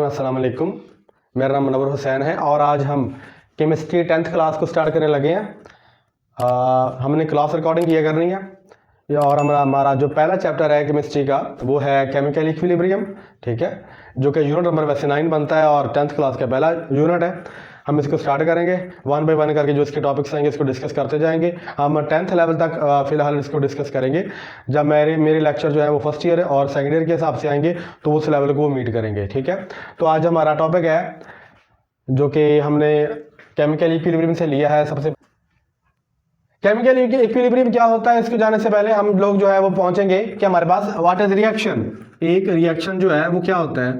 अस्सलाम वालेकुम। मेरा नाम मुनव्वर हुसैन है और आज हम केमिस्ट्री 10th क्लास को स्टार्ट करने लगे हैं। हमने क्लास रिकॉर्डिंग किया करनी है और हमारा जो पहला चैप्टर है केमिस्ट्री का वो है केमिकल इक्विलिब्रियम, ठीक है, जो कि यूनिट नंबर वैसे 9 बनता है और 10th क्लास का पहला यूनिट है। हम इसको स्टार्ट करेंगे 1 बाय 1 करके, जो इसके टॉपिक्स आएंगे इसको डिस्कस करते जाएंगे। हम 10th लेवल तक फ़िलहाल इसको डिस्कस करेंगे। जब मेरे लेक्चर जो है वो फर्स्ट ईयर और सेकेंड ईयर के हिसाब से आएंगे तो उस लेवल को मीट करेंगे, ठीक है। तो आज हमारा टॉपिक है जो कि हमने केमिकल इक्विलिब्रियम से लिया है। सबसे केमिकल इक्विलिब्रियम क्या होता है, इसको जानने से पहले हम लोग जो है वो पहुंचेंगे कि हमारे पास व्हाट इज रिएक्शन। एक रिएक्शन जो है वो क्या होता है,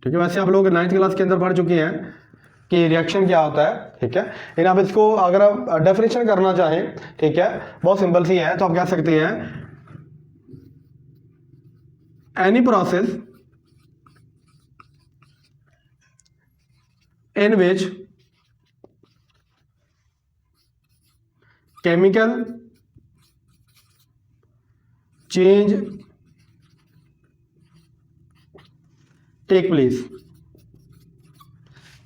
ठीक है। वैसे आप लोग 9th क्लास के अंदर पढ़ चुके हैं कि रिएक्शन क्या होता है, ठीक है। लेकिन आप इसको अगर आप डेफिनेशन करना चाहें, ठीक है, बहुत सिंपल सी है, तो आप कह सकते हैं any process in which chemical change take place.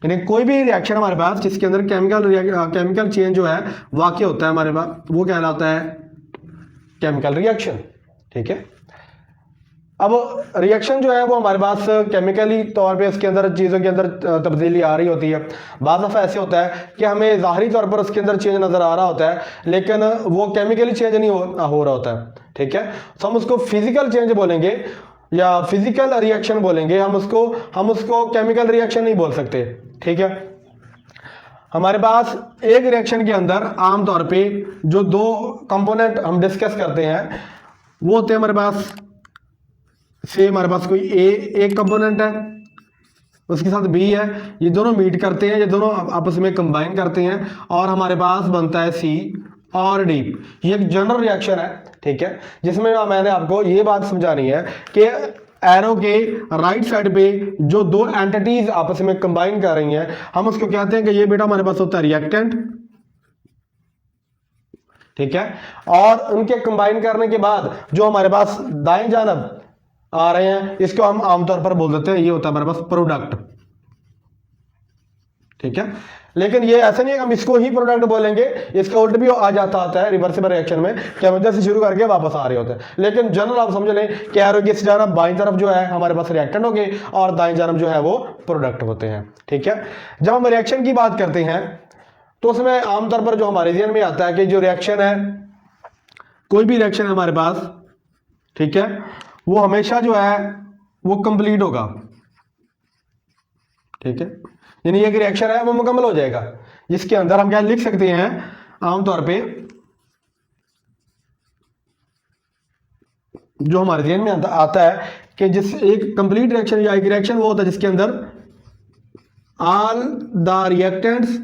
यानी कोई भी रिएक्शन हमारे पास जिसके अंदर केमिकल चेंज जो है वाकई होता है हमारे पास, वो कहलाता है केमिकल रिएक्शन, ठीक है। अब रिएक्शन जो है वो हमारे पास केमिकली तौर पे उसके अंदर चीज़ों के अंदर तब्दीली आ रही होती है। बाज़ दफ़ा ऐसे होता है कि हमें ज़ाहरी तौर पर उसके अंदर चेंज नज़र आ रहा होता है लेकिन वो केमिकली चेंज नहीं हो रहा होता है, ठीक है। तो हम उसको फिजिकल चेंज बोलेंगे या फिजिकल रिएक्शन बोलेंगे, हम उसको केमिकल रिएक्शन नहीं बोल सकते, ठीक है। हमारे पास एक रिएक्शन के अंदर आमतौर पे जो दो कंपोनेंट हम डिस्कस करते हैं वो होते हैं हमारे पास, से हमारे पास कोई एक कंपोनेंट है, उसके साथ बी है, ये दोनों मीट करते हैं, ये दोनों आपस में कंबाइन करते हैं और हमारे पास बनता है सी और डी। ये एक जनरल रिएक्शन है, ठीक है, जिसमें मैंने आपको ये बात समझानी है कि एरो के राइट साइड पे जो दो एंटिटीज आपस में कंबाइन कर रही हैं, हम उसको कहते हैं कि ये बेटा हमारे पास होता है रिएक्टेंट, ठीक है। और उनके कंबाइन करने के बाद जो हमारे पास दाएं जानब आ रहे हैं इसको हम आमतौर पर बोल देते हैं ये होता है हमारे पास प्रोडक्ट, ठीक है। लेकिन ये ऐसा नहीं है हम इसको ही प्रोडक्ट बोलेंगे, इसका उल्ट भी आ जाता होता है रिवर्सिबल रिएक्शन में, क्या वजह से शुरू करके वापस आ रहे होते हैं। लेकिन जनरल आप समझ लें कि एरो की जानब बाईं तरफ जो है हमारे पास रिएक्टेंट हो गए और दाईं जानब जो है वो प्रोडक्ट होते हैं, ठीक है। जब हम रिएक्शन की बात करते हैं तो उसमें आमतौर पर जो हमारे ध्यान में आता है कि जो रिएक्शन है, कोई भी रिएक्शन है हमारे पास, ठीक है, वो हमेशा जो है वो कंप्लीट होगा, ठीक है। यानी एक रिएक्शन है वो मुकम्मल हो जाएगा, जिसके अंदर हम क्या लिख सकते हैं आमतौर पे, जो हमारे ध्यान में आता है कि जिस एक कंप्लीट रिएक्शन या एक रिएक्शन वो होता है जिसके अंदर all the reactants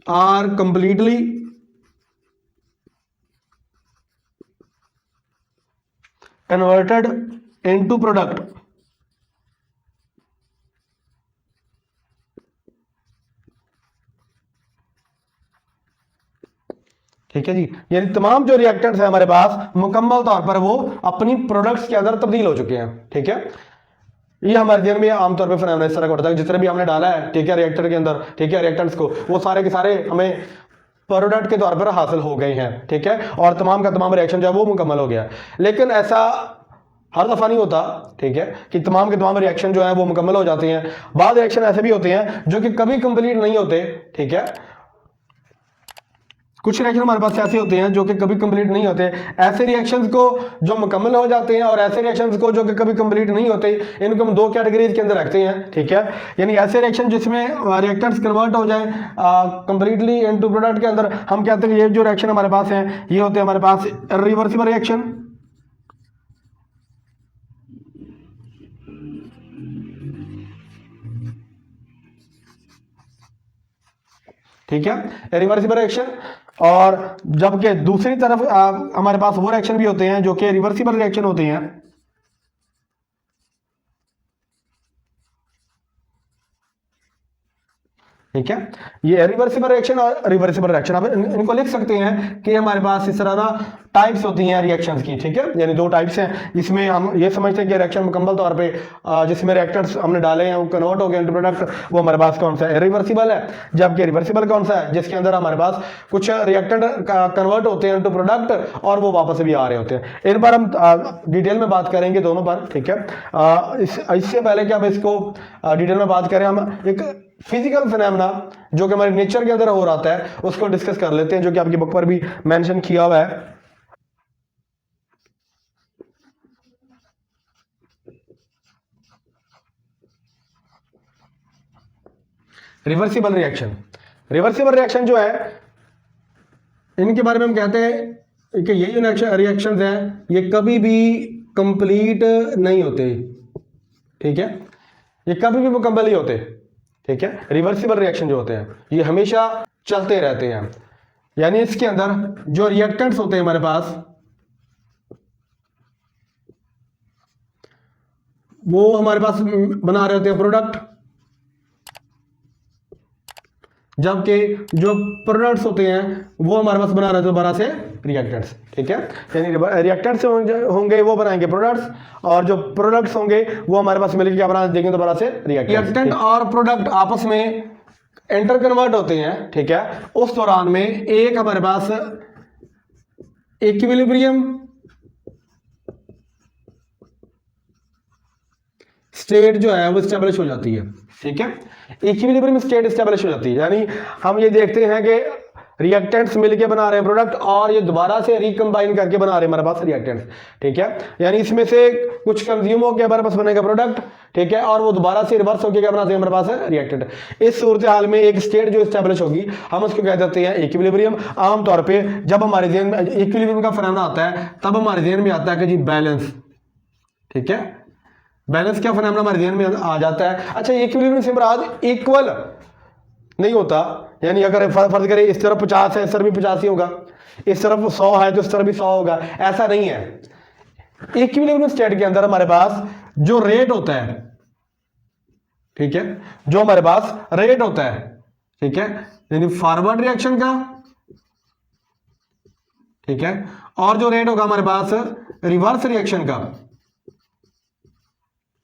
are completely converted into product, ठीक है जी। यानी तमाम जो रिएक्टेंट्स है हमारे पास मुकम्मल तौर पर वो अपनी प्रोडक्ट्स के अंदर तब्दील हो चुके हैं, ठीक है। ये हमारे ध्यान में आमतौर पर फिनोमेना इस तरह का होता है, जितने भी हमने डाला है, ठीक है, रिएक्टर के अंदर, ठीक है, रिएक्टेंट्स को, वो सारे के सारे हमें प्रोडक्ट के तौर पर हासिल हो गए हैं, ठीक है, और तमाम का तमाम रिएक्शन जो है वो मुकम्मल हो गया। लेकिन ऐसा हर दफा नहीं होता, ठीक है, कि तमाम के तमाम रिएक्शन जो है वो मुकम्मल हो जाते हैं। बाद रिएक्शन ऐसे भी होते हैं जो कि कभी कंप्लीट नहीं होते, ठीक है। कुछ रिएक्शन हमारे पास ऐसे होते हैं जो कि कभी कंप्लीट नहीं होते। ऐसे रिएक्शंस को जो मुकम्मल हो जाते हैं और ऐसे रिएक्शंस को जो कि कभी कंप्लीट नहीं होते, इनको हम दो कैटेगरीज के अंदर रखते हैं, ठीक है। यानी ऐसे रिएक्शन जिसमें रिएक्टेंट्स कन्वर्ट हो जाए कंप्लीटली इनटू प्रोडक्ट के अंदर, हम कहते हैं ये जो रिएक्शन हमारे पास है ये होते हैं हमारे पास रिवर्सिबल रिएक्शन, ठीक है, रिवर्सिबल रिएक्शन। और जबकि दूसरी तरफ हमारे पास वो रिएक्शन भी होते हैं जो कि रिवर्सिबल रिएक्शन होते हैं, ठीक है। ये रिवर्सिबल रिएक्शन और रिवर्सिबल रिएक्शन, आप इनको लिख सकते हैं कि हमारे पास इस तरह ना टाइप्स होती हैं रिएक्शंस की, ठीक है। यानी दो टाइप्स हैं, इसमें हम ये समझते हैं कि रिएक्शन मुकम्मल तौर पे जिसमें रिएक्टेंट्स हमने डाले हैं वो कन्वर्ट हो गए इनटू प्रोडक्ट, वो हमारे पास कौन सा है, रिवर्सिबल है। जबकि रिवर्सिबल कौन सा है, जिसके अंदर हमारे पास कुछ रिएक्टेंट कन्वर्ट होते हैं इनटू प्रोडक्ट और वो वापस भी आ रहे होते हैं। इन पर हम डिटेल में बात करेंगे दोनों पर, ठीक है। इससे पहले कि हम इसको डिटेल में बात करें, हम एक फिजिकल फिनोमेना जो कि हमारे नेचर के अंदर हो रहा है उसको डिस्कस कर लेते हैं, जो कि आपकी बुक पर भी मेंशन किया हुआ है। रिवर्सिबल रिएक्शन, रिवर्सिबल रिएक्शन जो है इनके बारे में हम कहते हैं कि ये जो रिएक्शंस हैं ये कभी भी कंप्लीट नहीं होते, ठीक है। ये कभी भी मुकम्मल नहीं होते, ठीक है। रिवर्सिबल रिएक्शन जो होते हैं ये हमेशा चलते रहते हैं, यानी इसके अंदर जो रिएक्टेंट्स होते हैं हमारे पास वो हमारे पास बना रहे होते हैं प्रोडक्ट, जबकि जो प्रोडक्ट्स होते हैं वो हमारे पास बना रहे थे दोबारा से रिएक्टेंट्स, ठीक है। यानी रिएक्टेंट्स होंगे वो बनाएंगे प्रोडक्ट्स, और जो प्रोडक्ट्स होंगे वो हमारे पास मिलकर क्या बना देंगे दोबारा से रिएक्टेंट और प्रोडक्ट आपस में एंटर कन्वर्ट होते हैं, ठीक है। उस दौरान में एक हमारे पास इक्विलिब्रियम स्टेट जो है वो स्टेब्लिश हो जाती है, ठीक है। इक्विलिब्रियम स्टेट स्टेब्लिश हो जाती है, यानी हम ये देखते हैं कि रिएक्टेंट्स मिलके बना रहे हैं प्रोडक्ट और ये दोबारा से रिकंबाइन करके बना रहे हैं हमारे पास रिएक्टेंट्स, ठीक है। यानी इसमें से कुछ कंज्यूम होकर हमारे पास बनेगा प्रोडक्ट, ठीक है, और वो दोबारा से रिवर्स होकर क्या बनाते हैं हमारे पास रिएक्टेंट। इस सूरत हाल में एक स्टेट जो स्टेब्लिश होगी हम उसको कह देते हैं इक्विलिब्रियम। आमतौर पर जब हमारे जेहन में इक्विलिब्रियम का फिनोमेना आता है तब हमारे जेहन में आता है कि जी बैलेंस, ठीक है। बैलेंस क्या फिनोमेना हमारे ध्यान में आ जाता है। अच्छा, इक्विलिब्रियम से मुराद इक्वल नहीं होता, यानी अगर फर्ज करें इस तरफ 50 है इस तरफ भी 50 ही होगा, इस तरफ 100 है तो इस तरफ भी 100 होगा, ऐसा नहीं है। इक्विलिब्रियम स्टेट के अंदर हमारे पास जो रेट होता है, ठीक है, जो हमारे पास रेट होता है, ठीक है, यानी फॉरवर्ड रिएक्शन का, ठीक है, और जो रेट होगा हमारे पास रिवर्स रिएक्शन का,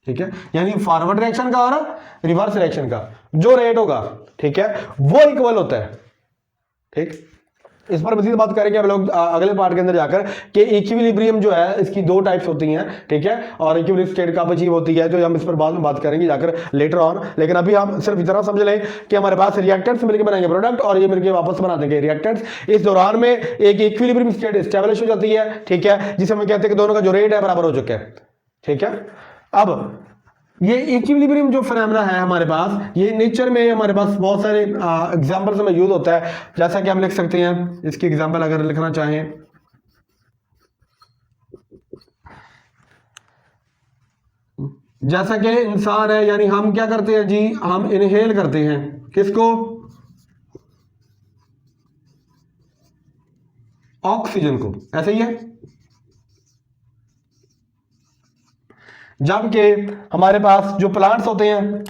ठीक है, यानी फॉरवर्ड रिएक्शन का और रिवर्स रिएक्शन का जो रेट होगा, ठीक है, वो इक्वल होता है, ठीक। इस पर मजीद बात करेंगे हम लोग अगले पार्ट के अंदर जाकर कि इक्विलिब्रियम जो है इसकी दो टाइप्स होती हैं, ठीक है, और इक्विलिब्रियम स्टेट कब अचीव होती है तो हम इस पर बाद में बात करेंगे जाकर लेटर ऑन। लेकिन अभी हम सिर्फ इतना समझ लें कि हमारे पास रिएक्टेंट्स मिलकर बनाएंगे प्रोडक्ट और ये मिलकर वापस बना देंगे रिएक्टेंट्स। इस दौरान में एक इक्विलिब्रियम स्टेट एस्टेब्लिश हो जाती है, ठीक है, जिसे हम कहते हैं कि दोनों का जो रेट है बराबर हो चुका है, ठीक है। अब ये इक्विलिब्रियम जो फिनोमेना है हमारे पास, ये नेचर में हमारे पास बहुत सारे एग्जांपल्स में यूज होता है। जैसा कि हम लिख सकते हैं, इसकी एग्जांपल अगर लिखना चाहें, जैसा कि इंसान है, यानी हम क्या करते हैं जी, हम इनहेल करते हैं, किसको, ऑक्सीजन को, ऐसे ही है। जबकि हमारे पास जो प्लांट्स होते हैं,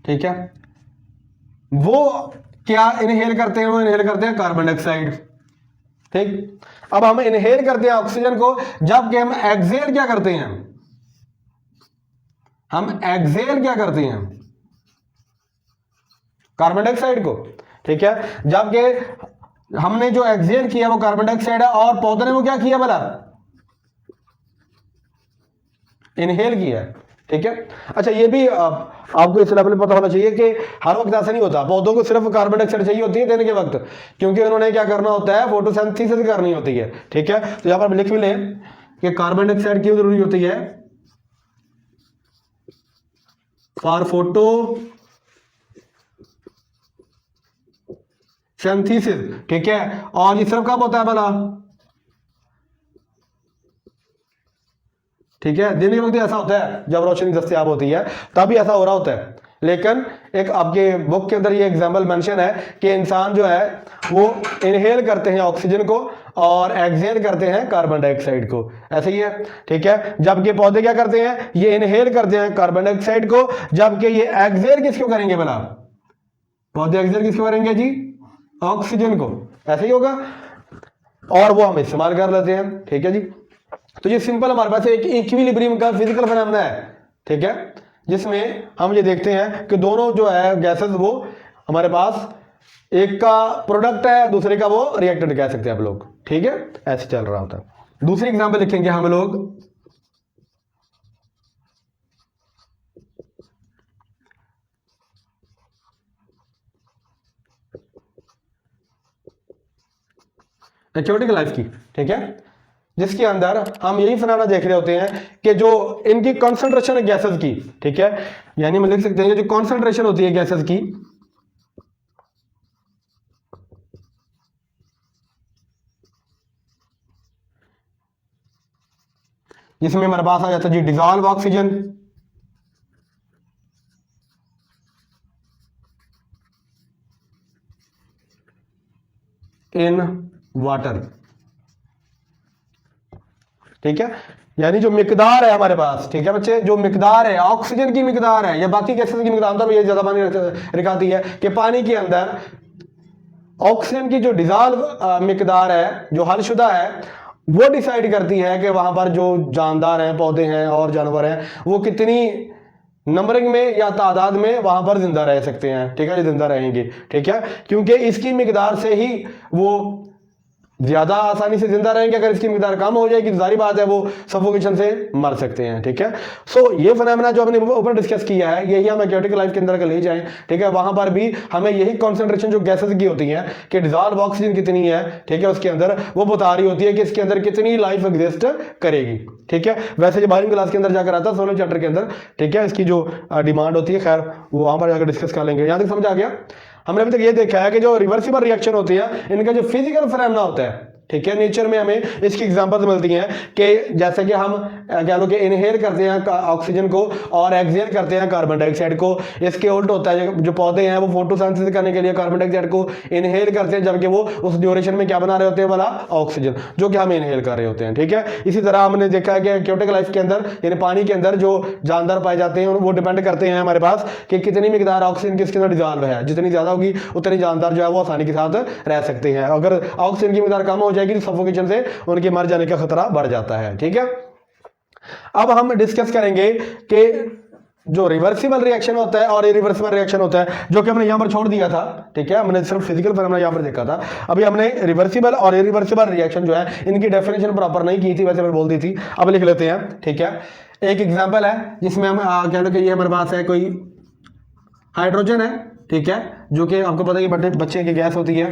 ठीक है, वो क्या इनहेल करते हैं, वो इनहेल करते हैं कार्बन डाइऑक्साइड, ठीक। अब हम इनहेल करते हैं ऑक्सीजन को, जबकि हम एक्सहेल क्या करते हैं, हम एक्सहेल क्या करते हैं, कार्बन डाइऑक्साइड को, ठीक है। जबकि हमने जो एक्सहेल किया वो कार्बन डाइऑक्साइड है और पौधे ने वो क्या किया भला, इनहेल किया है, ठीक है। अच्छा, ये भी आपको इस लेवल पे पता होना चाहिए कि हर वक्त ऐसा नहीं होता, पौधों को सिर्फ कार्बन डाइऑक्साइड चाहिए होती है देने के वक्त, क्योंकि उन्होंने क्या करना होता है, फोटोसिंथेसिस करनी होती है, ठीक है। तो यहां पर लिख भी लें कि कार्बन डाइऑक्साइड क्यों जरूरी होती है, फॉर फोटो सिंथेसिस, ठीक है। और ये सिर्फ कब होता है भला, ठीक है, दिन के वक्त ऐसा होता है जब रोशनी दस्तयाब होती है तभी ऐसा हो रहा होता है। लेकिन एक आपके बुक के अंदर ये एग्जांपल मेंशन है कि इंसान जो है वो इनहेल करते हैं ऑक्सीजन को और एक्सहेल करते हैं कार्बन डाइऑक्साइड को, ऐसे ही है, ठीक है। जबकि पौधे क्या करते हैं, ये इनहेल करते हैं कार्बन डाइऑक्साइड को, जबकि ये एक्सहेल किसको करेंगे भला, पौधे एक्सहेल किसको करेंगे जी, ऑक्सीजन को, ऐसे ही होगा, और वो हम इस्तेमाल कर लेते हैं, ठीक है जी। तो ये सिंपल हमारे पास एक इक्विलिब्रियम का फिजिकल फिनोमेना है, ठीक है, जिसमें हम ये देखते हैं कि दोनों जो है गैसेस वो हमारे पास एक का प्रोडक्ट है, दूसरे का वो रिएक्टेंट कह सकते हैं आप लोग, ठीक है, ऐसे चल रहा होता है। दूसरी एग्जांपल लिखेंगे हम लोग, एक्टिविटी लाइफ की, ठीक है, जिसके अंदर हम यही फिनोमेना देख रहे होते हैं कि जो इनकी कॉन्सेंट्रेशन है गैसेस की, ठीक है, यानी हम लिख सकते हैं जो कॉन्सेंट्रेशन होती है गैसेस की, जिसमें हमारे पास आ जाता है जी डिजॉल्व ऑक्सीजन, इन वाटर, ठीक है, यानी जो मिकदार है हमारे पास, ठीक है बच्चे, जो मिकदार है ऑक्सीजन की मिकदार है या बाकी गैसेस की मिकदार, मतलब ये ज्यादा मानी रखाती है कि पानी के अंदर ऑक्सीजन की जो डिजॉल्व मिकदार है, जो हलशुदा है, वो डिसाइड करती है कि वहां पर जो जानदार हैं, पौधे हैं और जानवर हैं, वो कितनी नंबरिंग में या तादाद में वहां पर जिंदा रह सकते हैं, ठीक है, जो जिंदा रहेंगे, ठीक है, क्योंकि इसकी मिकदार से ही वो ज्यादा आसानी से जिंदा रहेंगे, अगर इसकी मिकदार कम हो जाएगी तो जारी बात है वो सफोकेशन से मर सकते हैं, ठीक है। सो ये फिनोमेना जो हमने ऊपर डिस्कस किया है, यही हम एक्वाटिक लाइफ के अंदर अगर ले जाएं, ठीक है, वहां पर भी हमें यही कॉन्सेंट्रेशन जो गैसेस की होती है कि डिजॉल्व ऑक्सीजन कितनी है, ठीक है, उसके अंदर वो बता रही होती है कि इसके अंदर कितनी लाइफ एग्जिस्ट करेगी, ठीक है। वैसे जो 12वीं क्लास के अंदर जाकर आता है 16वें चैप्टर के अंदर, ठीक है, इसकी जो डिमांड होती है, खैर वो वहां पर जाकर डिस्कस कर लेंगे। यहां तक समझ आ गया। हमने अभी तक ये देखा है कि जो रिवर्सिबल रिएक्शन होती है, इनका जो फिजिकल फिनोमेना होता है, ठीक है, नेचर में हमें इसकी एग्जांपल्स मिलती हैं कि जैसे कि हम कह लो कि इनहेल करते हैं ऑक्सीजन को और एक्सहेल करते हैं कार्बन डाइऑक्साइड को, इसके उल्ट होता है, जो पौधे हैं वो फोटोसिंथेसिस करने के लिए कार्बन डाइऑक्साइड को इनहेल करते हैं, जबकि वो उस ड्यूरेशन में क्या बना रहे होते हैं वाला ऑक्सीजन, जो कि हम इनहेल कर रहे होते हैं, ठीक है। इसी तरह हमने देखा है कि एक्वाटिक लाइफ के अंदर यानी पानी के अंदर जो जानदार पाए जाते हैं वो डिपेंड करते हैं हमारे पास कि कितनी मिकदार ऑक्सीजन किसके अंदर डिजॉल्व है, जितनी ज्यादा होगी उतनी जानदार जो है वो आसानी के साथ रह सकते हैं, अगर ऑक्सीजन की मिकदार कम हो जाएगी तो सफोकेशन से उनके मर जाने का खतरा बढ़ जाता है, ठीक है। अब हम डिस्कस करेंगे कि जो रिवर्सिबल रिएक्शन होता है और इरिवर्सिबल रिएक्शन होता है, जो कि हमने यहां पर छोड़ दिया था, ठीक है, हमने सिर्फ फिजिकल फिनोमेना यहां पर देखा था। अभी हमने रिवर्सिबल और इरिवर्सिबल रिएक्शन जो है इनकी डेफिनेशन प्रॉपर नहीं की थी, वैसे मैंने बोल दी थी, अब लिख लेते हैं, ठीक है। एक एग्जांपल है जिसमें हम कह लो कि ये हमारे पास है कोई हाइड्रोजन है, ठीक है, जो कि आपको पता है कि बच्चे की गैस होती है,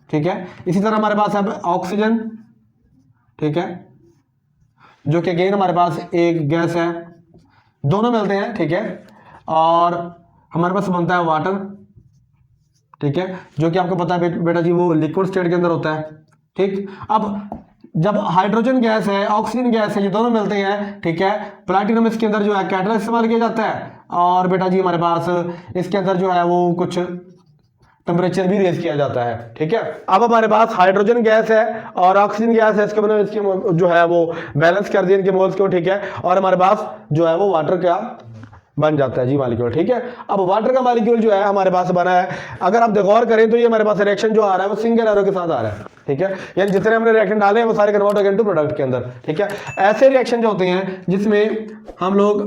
ठीक है। इसी तरह हमारे पास है ऑक्सीजन, ठीक है, जो कि अगेन हमारे पास एक गैस है, दोनों मिलते हैं, ठीक है, और हमारे पास बनता है वाटर, ठीक है, जो कि आपको पता है बेटा जी वो लिक्विड स्टेट के अंदर होता है, ठीक। अब जब हाइड्रोजन गैस है, ऑक्सीजन गैस है, ये दोनों मिलते हैं, ठीक है, प्लैटिनम इसके अंदर जो है कैटलिस्ट इस्तेमाल किया जाता है, और बेटा जी हमारे पास इसके अंदर जो है वो कुछ टेम्परेचर भी रेज किया जाता है, ठीक है। अब हमारे पास हाइड्रोजन गैस है और ऑक्सीजन गैस है, इसके मतलब इसके जो है वो बैलेंस कर दिए इनके मोल्स को, ठीक है, और हमारे पास जो है वो वाटर का बन जाता है जी मॉलिक्यूल, ठीक है। अब वाटर का मॉलिक्यूल जो है हमारे पास बना है, अगर आप गौर करें तो ये हमारे पास रिएक्शन जो आ रहा है वो सिंगल एरो के साथ आ रहा है, ठीक है, यानी जितने हमने रिएक्शन डाले हैं वो सारे कन्वर्ट हो गए इनटू प्रोडक्ट के अंदर, ठीक है। ऐसे रिएक्शन जो होते हैं जिसमें हम लोग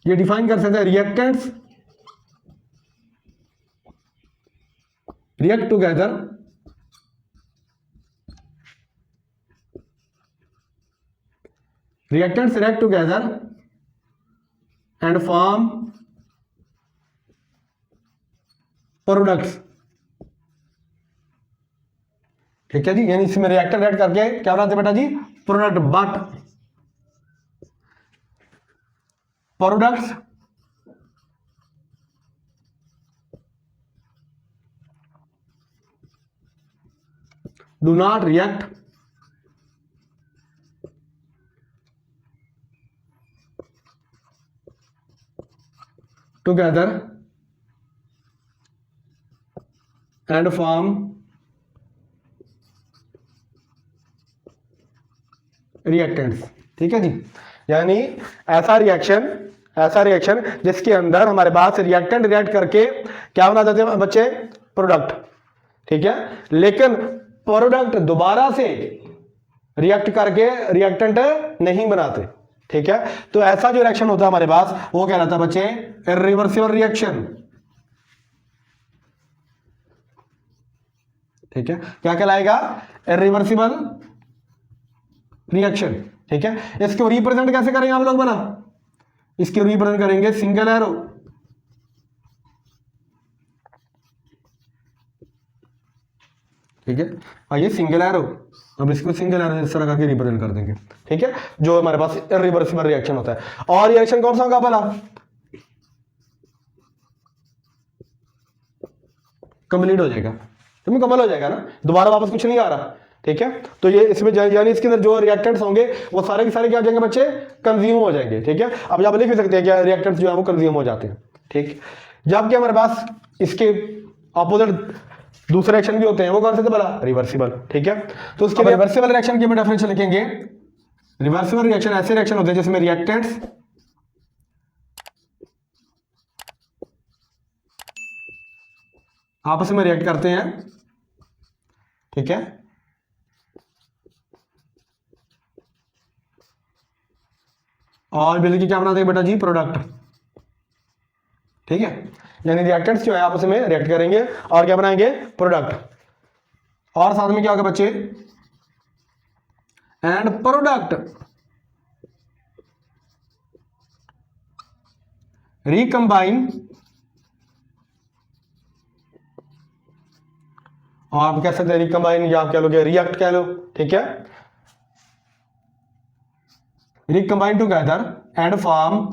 ये डिफाइन कर सकते हैं reactants react together reactants react together and form products, ठीक है जी, यानी इसमें रिएक्टेंट ऐड करके क्या बनाते हैं बेटा जी product, but products do not react together and form reactants. ठीक है जी, यानी ऐसा रिएक्शन जिसके अंदर हमारे पास रिएक्टेंट रिएक्ट करके क्या बना देते हैं बच्चे, प्रोडक्ट। ठीक है, लेकिन प्रोडक्ट दोबारा से रिएक्ट करके रिएक्टेंट नहीं बनाते। ठीक है, तो ऐसा जो रिएक्शन होता है हमारे पास वो कहलाता है बच्चे इरिवर्सिबल रिएक्शन। ठीक है, क्या कहलाएगा, इरिवर्सिबल रिएक्शन। ठीक है, इसको रिप्रेजेंट कैसे करेंगे हम लोग बना, इसके रिप्रेजेंट करेंगे सिंगल एरो। ठीक है, आइए सिंगल एरो, अब इसको सिंगल एरो इस तरह करके रिप्रेजेंट कर देंगे। ठीक है, जो हमारे पास इरिवर्सिबल रिएक्शन होता है। और रिएक्शन कौन सा होगा भला, कंप्लीट हो जाएगा, तो मुकम्मल हो जाएगा ना, दोबारा वापस कुछ नहीं आ रहा। ठीक है, तो ये इसमें यानी इसके अंदर जो रिएक्टेंट्स होंगे वो सारे के सारे क्या हो जाएंगे बच्चे, कंज्यूम हो जाएंगे। ठीक है, अब आप लिख भी सकते हैं क्या रिएक्टेंट्स जो है वो कंज्यूम हो जाते हैं। ठीक, जबकि हमारे पास इसके ऑपोजिट दूसरे रिएक्शन भी होते हैं, वो कौन से थे भला, रिवर्सिबल। ठीक है, तो उसके रिवर्सिबल रिएक्शन की हम डेफिनेशन लिखेंगे। रिवर्सिबल रिएक्शन ऐसे रिएक्शन होते हैं जिसमें रिएक्टेंट्स आपस में रिएक्ट करते हैं। ठीक है, और मिलकर क्या बनाते हैं बेटा जी, प्रोडक्ट। ठीक है, यानी रिएक्टेंट्स जो है आपस में रिएक्ट करेंगे और क्या बनाएंगे, प्रोडक्ट। और साथ में क्या होगा बच्चे, एंड प्रोडक्ट रिकंबाइन, और आप कह सकते हैं रिकंबाइन या आप कह लोगे रिएक्ट कह लो। ठीक है, recombine together and form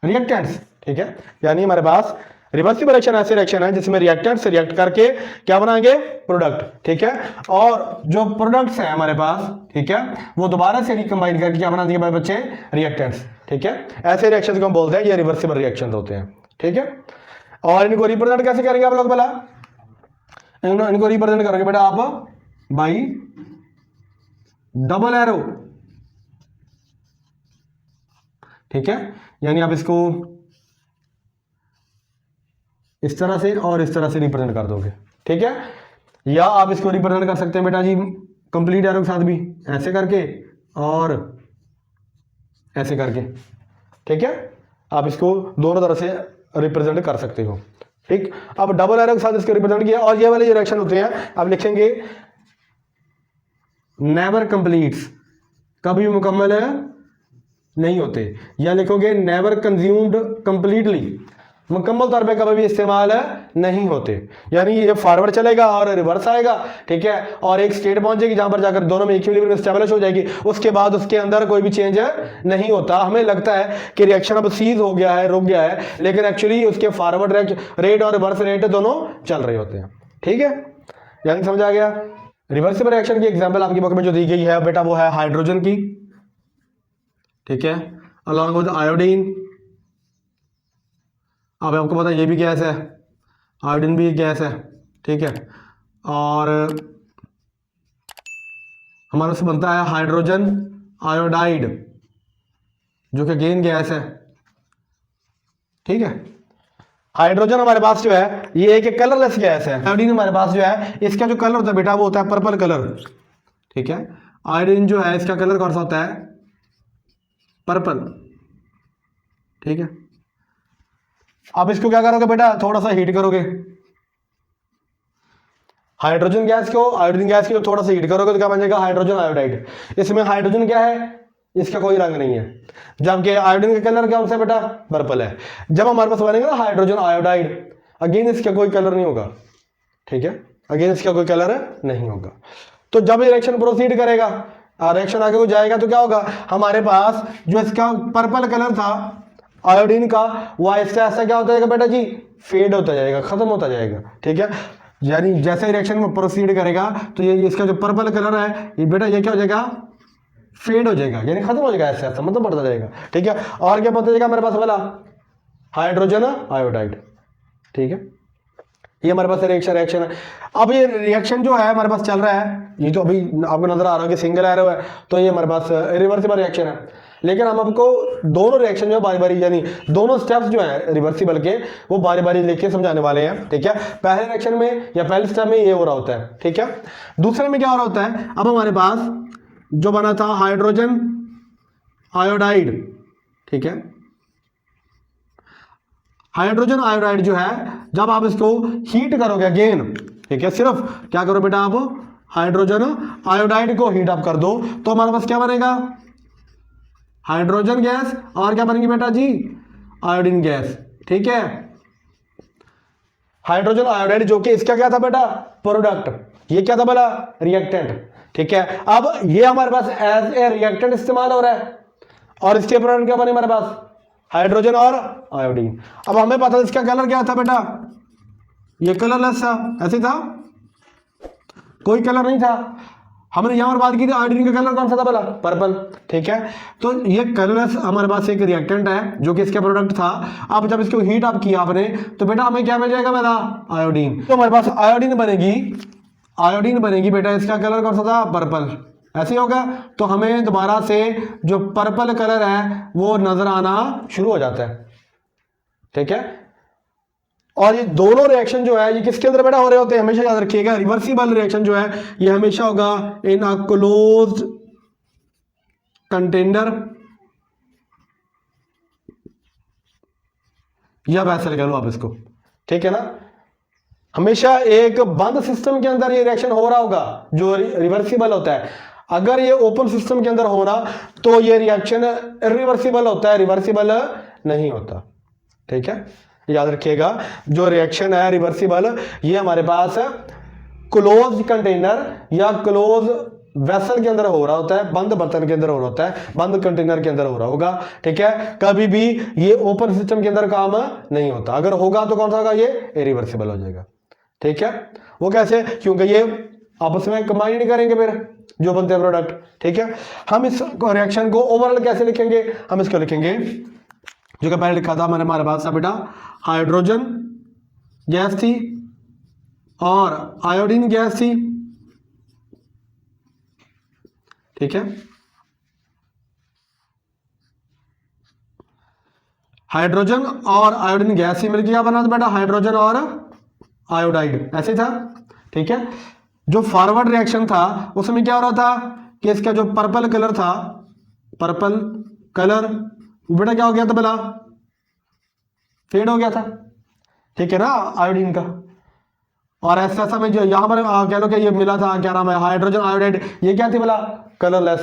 reactants. ठीक है, यानी हमारे पास रिवर्सिबल रिएक्शन ऐसे रिएक्शन है जिसमें रिएक्टेंट्स रिएक्ट करके क्या बनाएंगे, प्रोडक्ट। ठीक है, और जो प्रोडक्ट्स हैं हमारे पास, ठीक है, वो दोबारा से रिकंबाइन करके क्या बना देंगे भाई बच्चे, रिएक्टेंट्स। ठीक है, ऐसे रिएक्शन को हम बोलते हैं ये रिवर्सिबल रिएक्शन होते हैं। ठीक है, और इनको रिप्रेजेंट कैसे करेंगे आप लोग भला, इनको रिप्रेजेंट करोगे बेटा आप बाई डबल एरो। ठीक है, यानी आप इसको इस तरह से और इस तरह से रिप्रेजेंट कर दोगे। ठीक है, या आप इसको रिप्रेजेंट कर सकते हैं बेटा जी कंप्लीट एरो के साथ भी, ऐसे करके और ऐसे करके। ठीक है, आप इसको दोनों तरह से रिप्रेजेंट कर सकते हो। ठीक, अब डबल एरो के साथ इसको रिप्रेजेंट किया, और ये वाले जो रिएक्शन होते हैं आप लिखेंगे नेवर कंप्लीट्स, कभी मुकम्मल नहीं होते, या लिखोगे नेवर कंज्यूम्ड कंप्लीटली, मुकम्मल तौर पे कभी भी इस्तेमाल नहीं होते। यानी ये फॉरवर्ड चलेगा और रिवर्स आएगा। ठीक है, और एक स्टेट पहुंचेगी जहां पर जाकर दोनों में इक्विलिब्रियम एस्टैब्लिश हो जाएगी, उसके बाद उसके अंदर कोई भी चेंज नहीं होता। हमें लगता है कि रिएक्शन अब सीज हो गया है, रुक गया है, लेकिन एक्चुअली उसके फॉरवर्ड रेट और रिवर्स रेट दोनों चल रहे होते हैं। ठीक है, यानी समझ आ गया। रिवर्सिबल रिएक्शन की एग्जाम्पल आपकी बुक में जो दी गई है बेटा वो है हाइड्रोजन की। ठीक है, अलॉन्ग विद आयोडीन। अब आपको पता है ये भी गैस है, आयोडीन भी एक गैस है। ठीक है, और हमारे से बनता है हाइड्रोजन आयोडाइड जो कि अगेन गैस है। ठीक है, हाइड्रोजन हमारे पास जो है ये एक कलरलेस गैस है। आयोडीन हमारे पास जो है इसका जो कलर होता है बेटा वो होता है पर्पल कलर। ठीक है, आयोडीन जो है इसका कलर कौन सा होता है, पर्पल। ठीक है, आप इसको क्या करोगे बेटा, थोड़ा सा हीट करोगे, हाइड्रोजन गैस को आयोडीन गैस को थोड़ा सा हीट करोगे तो क्या बन जाएगा, हाइड्रोजन आयोडाइड। इसमें हाइड्रोजन क्या है, इसका कोई रंग नहीं है, जबकि आयोडीन का कलर क्या है बेटा, पर्पल है। जब हमारे पास बनेगा ना हाइड्रोजन आयोडाइड, अगेन इसका कोई कलर नहीं होगा। ठीक है, अगेन इसका कोई कलर नहीं होगा। तो जब रिएक्शन प्रोसीड करेगा, रिएक्शन आगे को जाएगा तो क्या होगा, हमारे पास जो इसका पर्पल कलर था आयोडीन का, वो ऐसा ऐसा क्या होता जाएगा बेटा जी, फेड होता जाएगा, खत्म होता जाएगा। ठीक है, यानी जैसे रिएक्शन में प्रोसीड करेगा तो ये इसका जो पर्पल कलर है ये बेटा ये क्या हो जाएगा, फेड हो जाएगा, यानी खत्म हो जाएगा, ऐसा ऐसा मतलब बढ़ता जाएगा। ठीक है, और क्या बढ़ता जाएगा मेरे पास वाला, हाइड्रोजन आयोडाइड। ठीक है, ये हमारे पास रिएक्शन है। अब ये रिएक्शन जो है हमारे पास चल रहा है, ये जो अभी आपको नजर आ रहा है कि सिंगल एरो है, तो ये हमारे पास रिवर्सिबल रिएक्शन है। लेकिन हम आपको दोनों रिएक्शन जो बारी बारी यानी दोनों स्टेप्स जो है रिवर्सिबल के वो बारी बारी लेके समझाने वाले हैं, ठीक है। पहले रिएक्शन में या पहले स्टेप में ये हो रहा होता है, ठीक है। दूसरे में क्या हो रहा होता है, अब हमारे पास जो बना था हाइड्रोजन आयोडाइड, ठीक है। हाइड्रोजन आयोडाइड जो है जब आप इसको हीट करोगे अगेन, ठीक है, सिर्फ क्या करो बेटा आप हाइड्रोजन आयोडाइड को हीट अप कर दो तो हमारे पास क्या बनेगा, हाइड्रोजन गैस और क्या बनेगी बेटा जी, आयोडीन गैस, ठीक है। हाइड्रोजन आयोडाइड जो कि इसका क्या था बेटा, प्रोडक्ट, ये क्या था बोला, रिएक्टेंट, ठीक है। अब ये हमारे पास एज ए रिएक्टेंट इस्तेमाल हो रहा है और इसके प्रोडक्ट क्या बने हमारे पास, हाइड्रोजन और आयोडीन। अब हमें पता है इसका कलर क्या था बेटा, ये कलरलेस था, ऐसे था, कोई कलर नहीं था। हमने यहां पर बात की थी आयोडीन का कलर कौन सा था बोला, पर्पल, ठीक है। तो ये कलरलेस हमारे पास एक रिएक्टेंट है जो कि इसका प्रोडक्ट था। अब जब इसको हीट अप किया आपने तो बेटा हमें क्या मिल जाएगा बेटा, आयोडीन। तो हमारे पास आयोडीन बनेगी बेटा, इसका कलर कौन सा था, पर्पल, ऐसे होगा। तो हमें दोबारा से जो पर्पल कलर है वो नजर आना शुरू हो जाता है, ठीक है। और ये दोनों रिएक्शन जो है ये किसके अंदर बेटा हो रहे होते हैं, हमेशा याद रखिएगा, रिवर्सिबल रिएक्शन जो है ये हमेशा होगा इन अ क्लोज्ड कंटेनर या वैसल कह लो आप इसको, ठीक है ना। हमेशा एक बंद सिस्टम के अंदर ये रिएक्शन हो रहा होगा जो रिवर्सिबल होता है। अगर ये ओपन सिस्टम के अंदर होना तो ये रिएक्शन इरिवर्सिबल होता है, रिवर्सिबल नहीं होता, ठीक है। याद रखिएगा जो रिएक्शन है रिवर्सिबल ये हमारे पास क्लोज कंटेनर या क्लोज वेसल के अंदर हो रहा होता है, बंद बर्तन के अंदर हो रहा होता है, बंद कंटेनर के अंदर हो रहा होगा, ठीक है। कभी भी ये ओपन सिस्टम के अंदर काम नहीं होता। अगर होगा तो कौन सा होगा, ये इरिवर्सिबल हो जाएगा, ठीक है। वो कैसे, क्योंकि ये आपस में कंबाइन नहीं करेंगे फिर जो बनते हैं प्रोडक्ट, ठीक है। हम इस रिएक्शन को ओवरऑल कैसे लिखेंगे, हम इसको लिखेंगे जो कि पहले लिखा था मैंने हमारे पास था बेटा, हाइड्रोजन गैस थी और आयोडीन गैस थी, ठीक है। हाइड्रोजन और आयोडीन गैस ही मिलकर क्या बना था बेटा, हाइड्रोजन और आयोडाइड, ऐसे था, ठीक है। जो फॉरवर्ड रिएक्शन था उसमें क्या हो रहा था कि इसका जो पर्पल कलर था, पर्पल कलर बेटा क्या हो गया था, बेला फेड हो गया था, ठीक है ना, आयोडीन का। और ऐसा ऐसा में जो यहां पर कह लो कि ये मिला था, क्या नाम है, हाइड्रोजन आयोडाइड, ये क्या थी बोला, कलरलेस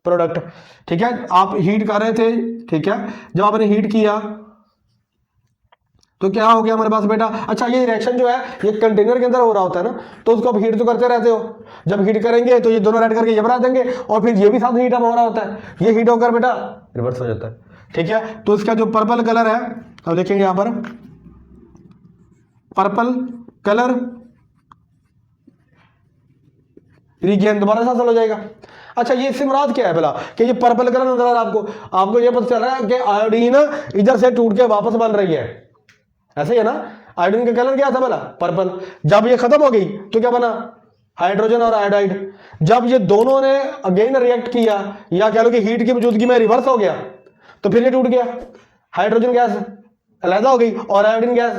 प्रोडक्ट, ठीक है। आप हीट कर रहे थे, ठीक है। जब आपने हीट किया तो क्या हो गया हमारे पास बेटा, अच्छा ये रिएक्शन जो है ये कंटेनर के अंदर हो रहा होता है ना, तो उसको आप हीट तो करते रहते हो। जब हीट करेंगे तो ये दोनों ऐड करके ये बना देंगे और फिर ये भी साथ हीट अप हो रहा होता है, ये हीट होकर बेटा रिवर्स हो जाता है, ठीक है। तो इसका जो पर्पल कलर है, अब देखेंगे यहां पर पर्पल कलर रीगेन दोबारा हासिल हो जाएगा। अच्छा ये इससे मुराद क्या है भला कि ये पर्पल कलर नजर आ रहा है आपको ये पता चल रहा है कि आयोडीन इधर से टूट के वापस बन रही है, ऐसे ही है ना। आयोडीन का कलर क्या था भला, पर्पल। जब ये खत्म हो गई तो क्या बना, हाइड्रोजन और आयोडाइड। जब ये दोनों ने अगेन रिएक्ट किया या कह लो कि हीट की मौजूदगी में रिवर्स हो गया तो फिर ये टूट गया, हाइड्रोजन गैस अलग हो गई और आयोडीन गैस,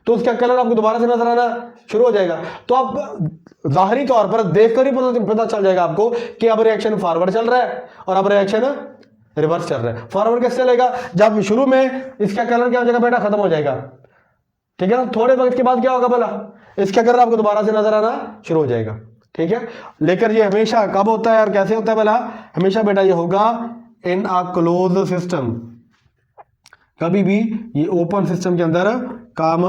तो उसका कलर आपको दोबारा से नजर आना शुरू हो जाएगा। तो आप जाहिरी तौर पर देखकर ही पता चल जाएगा आपको कि अब रिएक्शन फॉरवर्ड चल रहा है और अब रिएक्शन रिवर्स चल रहा है। फॉरवर्ड कैसे चलेगा, जब शुरू में इसका कलर क्या हो जाएगा बेटा, खत्म हो जाएगा, ठीक है ना। थोड़े वक्त के बाद क्या होगा बोला, इसका कलर आपको दोबारा से नजर आना शुरू हो जाएगा, ठीक है। लेकिन ये हमेशा कब होता है और कैसे होता है बोला, हमेशा बेटा ये होगा इन अ क्लोज सिस्टम, कभी भी ये ओपन सिस्टम के अंदर काम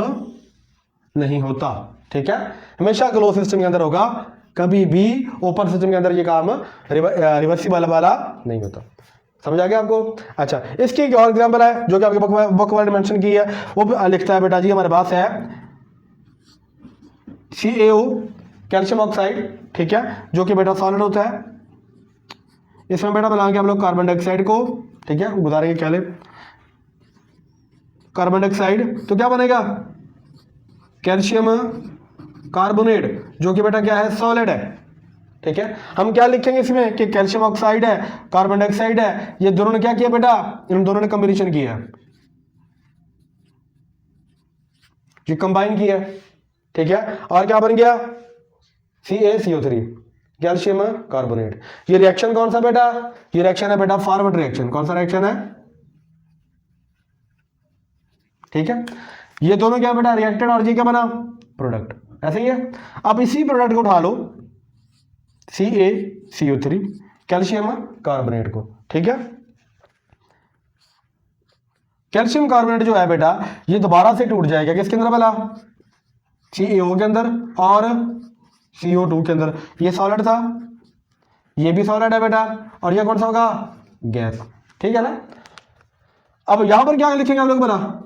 नहीं होता, ठीक है। हमेशा क्लोज सिस्टम के अंदर होगा, कभी भी ओपन सिस्टम के अंदर ये काम रिवर्सिबल वाला नहीं होता। समझ आ गया आपको। अच्छा इसकी एक और एग्जांपल है जो कि आपके बुक वर्ड मेंशन की है, वो लिखता है बेटा जी हमारे पास है CaO कैल्शियम ऑक्साइड, ठीक है, जो कि बेटा सॉलिड होता है। इसमें बेटा बनाएंगे हम लोग कार्बन डाइऑक्साइड को, ठीक है, गुजारेंगे क्या ले कार्बन डाइऑक्साइड, तो क्या बनेगा कैल्शियम कार्बोनेट जो कि बेटा क्या है, सॉलिड है। ठीक है, हम क्या लिखेंगे इसमें कि कैल्शियम ऑक्साइड है, कार्बन डाइऑक्साइड है, ये दोनों ने क्या किया बेटा, इन दोनों ने कॉम्बिनेशन किया, ये कंबाइन किया। ठीक है, और क्या बन गया, CaCO3 कैल्शियम कार्बोनेट। ये रिएक्शन कौन सा बेटा, ये रिएक्शन है बेटा फॉरवर्ड रिएक्शन। कौन सा रिएक्शन है, ठीक है, ये दोनों क्या बेटा रिएक्टेड और ये क्या बना, प्रोडक्ट। ऐसे ही है। अब इसी प्रोडक्ट को उठा लो, CaCO3 कैल्शियम कार्बोनेट को। ठीक है, कैल्शियम कार्बोनेट जो है बेटा ये दोबारा से टूट जाएगा किसके अंदर वाला, CaO के अंदर और CO2 के अंदर। ये सॉलिड था, ये भी सॉलिड है बेटा, और ये कौन सा होगा, गैस। ठीक है ना। अब यहां पर क्या लिखेंगे हम लोग बना,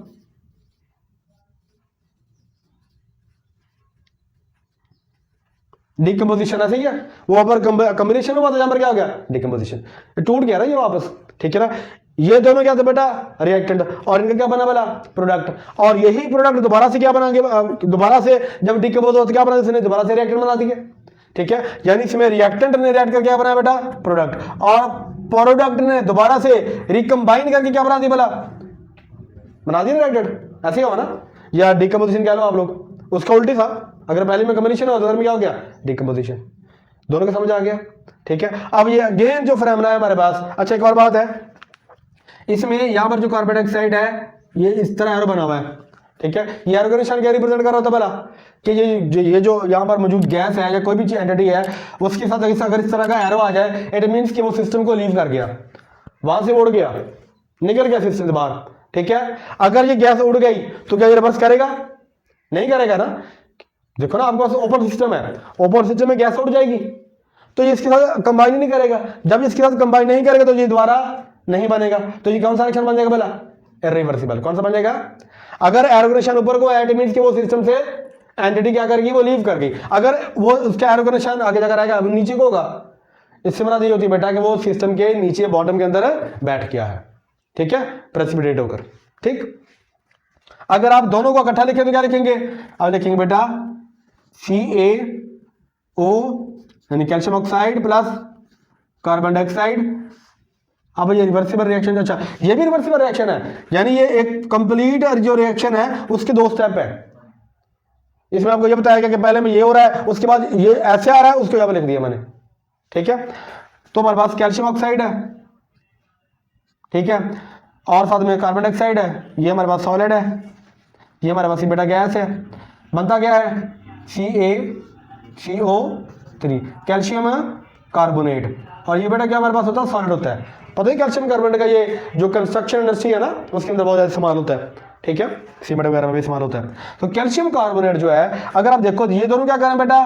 डिकम्पोजिशन। ऐसे ही है, वहां पर कॉम्बिनेशन हुआ था, यहां पर क्या हो गया, डिकम्पोजिशन, टूट गया ना ये वापस। ठीक है ना, ये दोनों क्या थे बेटा, रिएक्टेंट, और इनका क्या बना वाला, प्रोडक्ट। और यही प्रोडक्ट दोबारा से क्या बना, दोबारा से जब डिकम्पोज होता क्या बना, इसने दोबारा से रिएक्टेंट बना दिया। ठीक है, यानी इसमें रिएक्टेंट ने रिएक्ट करके क्या बनाया बेटा, प्रोडक्ट, और प्रोडक्ट ने दोबारा से रिकम्बाइन करके क्या बना दिया बोला, बना दिया रिएक्टेंट। ऐसे ही हुआ ना, या डिकम्पोजिशन कह लो आप लोग, उसका उल्टी था। अगर पहले में कम्बिनेशन हो तो उधर में क्या हो गया, डिकम्पोजिशन। दोनों का समझ आ गया। ठीक है, अब ये अगेन जो फॉर्मूला है हमारे पास। अच्छा, एक और बात है, इसमें यहां पर जो कार्बन डाइऑक्साइड है ये इस तरह एरो बना हुआ है। ठीक है, ये एरो का निशान क्या रिप्रेजेंट कर रहा होता है पहला, कि ये जो यहां पर मौजूद गैस है या कोई भी एंटिटी है उसके साथ अगर इस तरह का एरो आ जाए, इट मींस कि वो सिस्टम को लीव कर गया, वहां से उड़ गया, निकल गया सिस्टम से बाहर। ठीक है, अगर ये गैस उड़ गई तो क्या ये रिवर्स करेगा, नहीं करेगा ना। देखो ना, आपके पास ओपन सिस्टम है, ओपन सिस्टम में गैस उड़ जाएगी तो ये इसके साथ कंबाइन ही नहीं करेगा। जब इसके साथ कंबाइन नहीं करेगा तो ये दोबारा नहीं बनेगा। तो ये कौन सा रिएक्शन बन जाएगा पहला, इरिवर्सिबल। कौन सा बन जाएगा, अगर एरोगेशन ऊपर को है, इट मींस कि वो सिस्टम से एंटिटी क्या करेगी, वो लीव कर गई। अगर वो उसका एरोगेशन आगे जाकर आएगा, अब नीचे को होगा, इससे मदद ये होती है बेटा कि वो सिस्टम के नीचे बॉटम के अंदर बैठ गया है। ठीक है, प्रेसिपिटेट होकर। ठीक, अगर आप दोनों को इकट्ठा लिखें तो क्या लिखेंगे, अब लिखेंगे बेटा CaO यानी calcium oxide plus carbon dioxide. अब ये रिवर्सिबल रिएक्शन, अच्छा ये भी रिवर्सिबल रिएक्शन है, यानी ये एक कंप्लीट जो रिएक्शन है उसके दो स्टेप है। इसमें आपको ये बताया कि पहले में ये हो रहा है, उसके बाद ये ऐसे आ रहा है, उसको यहां पर लिख दिया मैंने। ठीक है, तो हमारे पास कैल्शियम ऑक्साइड है, ठीक है, और साथ में कार्बन डाइऑक्साइड है, ये हमारे पास सॉलिड है, ये हमारे पास बेटा गैस है। बनता क्या है, CaCO3 कैल्शियम कार्बोनेट, और ये बेटा क्या हमारे पास होता है, सॉलिड होता है। पता है कैल्शियम कार्बोनेट का ये जो कंस्ट्रक्शन इंडस्ट्री है ना उसके अंदर बहुत ज्यादा इस्तेमाल होता है। ठीक है, सीमेंट वगैरह में भी इस्तेमाल होता है। तो कैल्शियम कार्बोनेट जो है, अगर आप देखो ये दोनों क्या कर रहे हैं बेटा,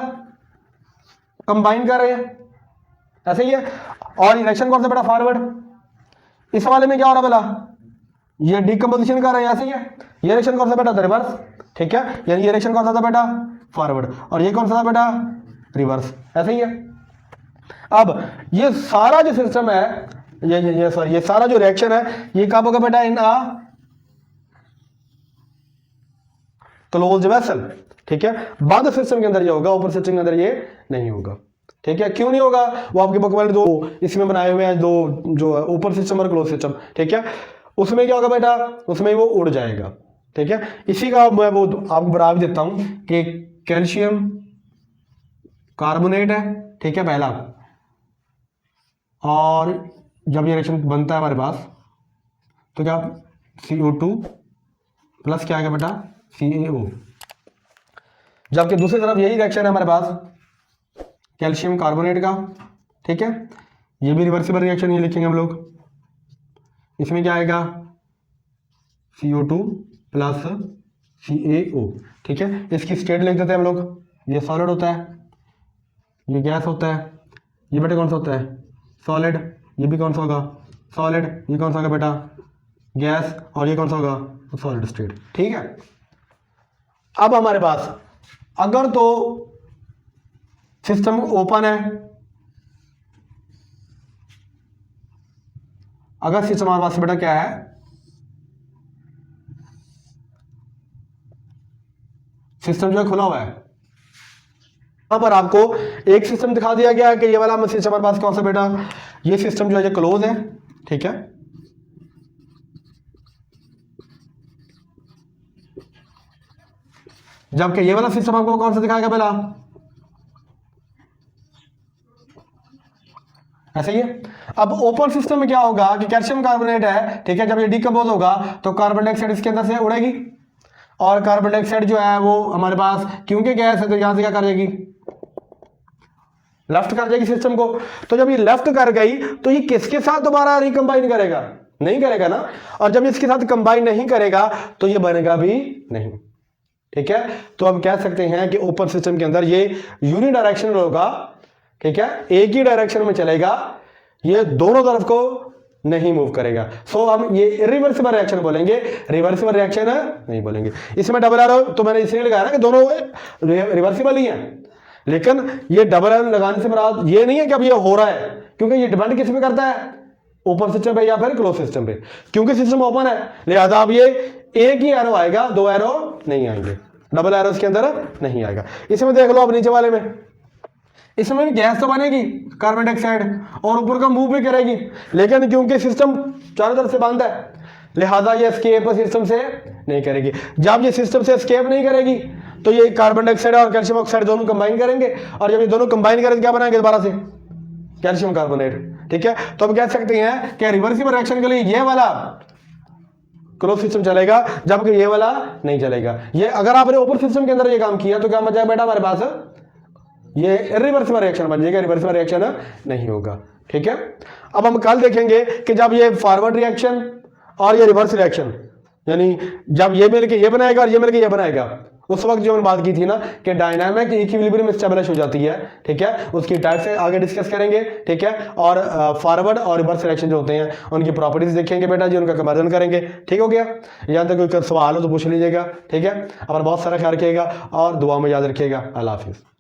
कंबाइन कर रहे हैं, ऐसे ही है। और रिएक्शन कौन सा बेटा, फॉरवर्ड। इस वाले में क्या हो रहा है बेटा, ये डिकम्पोजिशन कर रहे हैं, ऐसे ही है। ये रिएक्शन कौन सा बेटा, रिवर्स। ठीक है, यानी ये रिएक्शन कौन सा था बेटा, फॉरवर्ड, और ये कौन सा था बेटा, रिवर्स। ऐसे ही है। अब ये सारा जो सिस्टम है, ये सॉरी, ये सारा जो रिएक्शन है ये कब होगा बेटा, इन अ क्लोज्ड वेसल। ठीक है, बंद सिस्टम के अंदर ये होगा, ओपन सिस्टम के अंदर ये नहीं होगा। ठीक है, क्यों नहीं होगा, वो आपके बुक वाले दो इसमें बनाए हुए हैं, दो जो ओपन सिस्टम और क्लोज सिस्टम। ठीक है, उसमें क्या होगा बेटा, उसमें वो उड़ जाएगा। ठीक है, इसी का मैं वो आपको बता भी देता हूं कि कैल्शियम कार्बोनेट है, ठीक है, पहला, और जब ये रिएक्शन बनता है हमारे पास तो क्या CO2 प्लस क्या आएगा बेटा, CaO। जबकि दूसरी तरफ यही रिएक्शन है हमारे पास कैल्शियम कार्बोनेट का। ठीक है, ये भी रिवर्सिबल रिएक्शन ये लिखेंगे हम लोग। इसमें क्या आएगा, CO2 प्लस CaO। ठीक है, इसकी स्टेट लिख देते हैं हम लोग। ये सॉलिड होता है, ये गैस होता है, ये बेटा कौन सा होता है, सॉलिड, ये भी कौन सा होगा, सॉलिड, ये कौन सा होगा बेटा, गैस, और ये कौन सा होगा, सॉलिड स्टेट। ठीक है, अब हमारे पास अगर तो सिस्टम ओपन है, अगर सिस्टम हमारे पास बेटा क्या है, सिस्टम जो है खुला हुआ है। यहाँ पर आपको एक सिस्टम दिखा दिया गया है कि ये वाला सिस्टम हमारे पास कौन सा बेटा, ये सिस्टम जो है क्लोज है, ठीक है। जबकि ये वाला सिस्टम आपको कौन सा दिखाएगा पहला, ऐसे ही है। अब ओपन सिस्टम में क्या होगा कि कैल्शियम कार्बोनेट है, ठीक है, जब ये डिकम्पोज होगा तो कार्बन डाइऑक्साइड इसके अंदर से उड़ेगी और कार्बन डाइऑक्साइड जो है वो हमारे पास, क्योंकि गैस है तो यहां से क्या कर जाएगी, लेफ्ट कर जाएगी सिस्टम को। तो जब ये लेफ्ट कर गई तो ये किसके साथ दोबारा रिकंबाइन करेगा, नहीं करेगा ना। और जब इसके साथ कंबाइन नहीं करेगा तो ये बनेगा भी नहीं, ठीक है। तो हम कह सकते हैं कि ओपन सिस्टम के अंदर ये यूनि डायरेक्शनल होगा, ठीक है, एक ही डायरेक्शन में चलेगा, ये दोनों तरफ को नहीं मूव करेगा। सो हम ये इरिवर्सिबल रिएक्शन बोलेंगे, रिवर्सिबल रिएक्शन नहीं बोलेंगे। इसमें डबल एरो तो मैंने इसलिए लगाया ना कि दोनों रिवर्सिबल ही हैं, लेकिन ये डबल एरो लगाने से मुराद ये नहीं है कि अब ये हो रहा है, क्योंकि ये डिपेंड किस पे करता है, ओपन सिस्टम पे या फिर क्लोज सिस्टम पे। क्योंकि सिस्टम ओपन है लिहाजा अब ये एक ही एरो आएगा, दो एरो नहीं आएंगे, डबल एरो इसके अंदर नहीं आएगा। इसमें देख लो अब नीचे वाले में, इसमें भी गैस तो बनेगी कार्बन डाइऑक्साइड और ऊपर का मूव भी करेगी, लेकिन क्योंकि सिस्टम चारों तरफ से बंद है लिहाजा ये एस्केप सिस्टम से नहीं करेगी। जब ये सिस्टम से एस्केप नहीं करेगी तो ये कार्बन डाइऑक्साइड और कैल्शियम ऑक्साइड दोनों कंबाइन करेंगे, और जब ये दोनों कंबाइन करेंगे क्या बनाएंगे दोबारा से, कैल्शियम कार्बोनेट, ठीक है। तो हम कह सकते हैं कि रिवर्सिबल रिएक्शन के लिए ये वाला क्लोज सिस्टम चलेगा, जबकि ये वाला नहीं चलेगा। ये अगर आपने ओपन सिस्टम के अंदर ये काम किया तो क्या बचा बेटा हमारे पास, ये इरिवर्सिबल रिएक्शन बन जाएगा, रिवर्सिबल रिएक्शन नहीं होगा, ठीक है। अब हम कल देखेंगे कि जब ये फॉरवर्ड रिएक्शन और ये रिवर्स रिएक्शन, यानी जब ये मिलके ये बनाएगा और ये मिलके ये बनाएगा, उस वक्त जो हमने बात की थी ना कि डायनामिक इक्विलिब्रियम एस्टेब्लिश हो जाती है, ठीक है, उसकी टाइप से आगे डिस्कस करेंगे, ठीक है। और फॉरवर्ड और रिवर्स रिएक्शन जो होते हैं उनकी प्रॉपर्टीज देखेंगे बेटा जी, उनका कंपैरिजन करेंगे, ठीक हो गया। यहाँ तक कोई सवाल हो तो पूछ लीजिएगा, ठीक है। अपना बहुत सारा ख्याल रखिएगा और दुआ में याद रखिएगा। अल्लाह हाफिज़।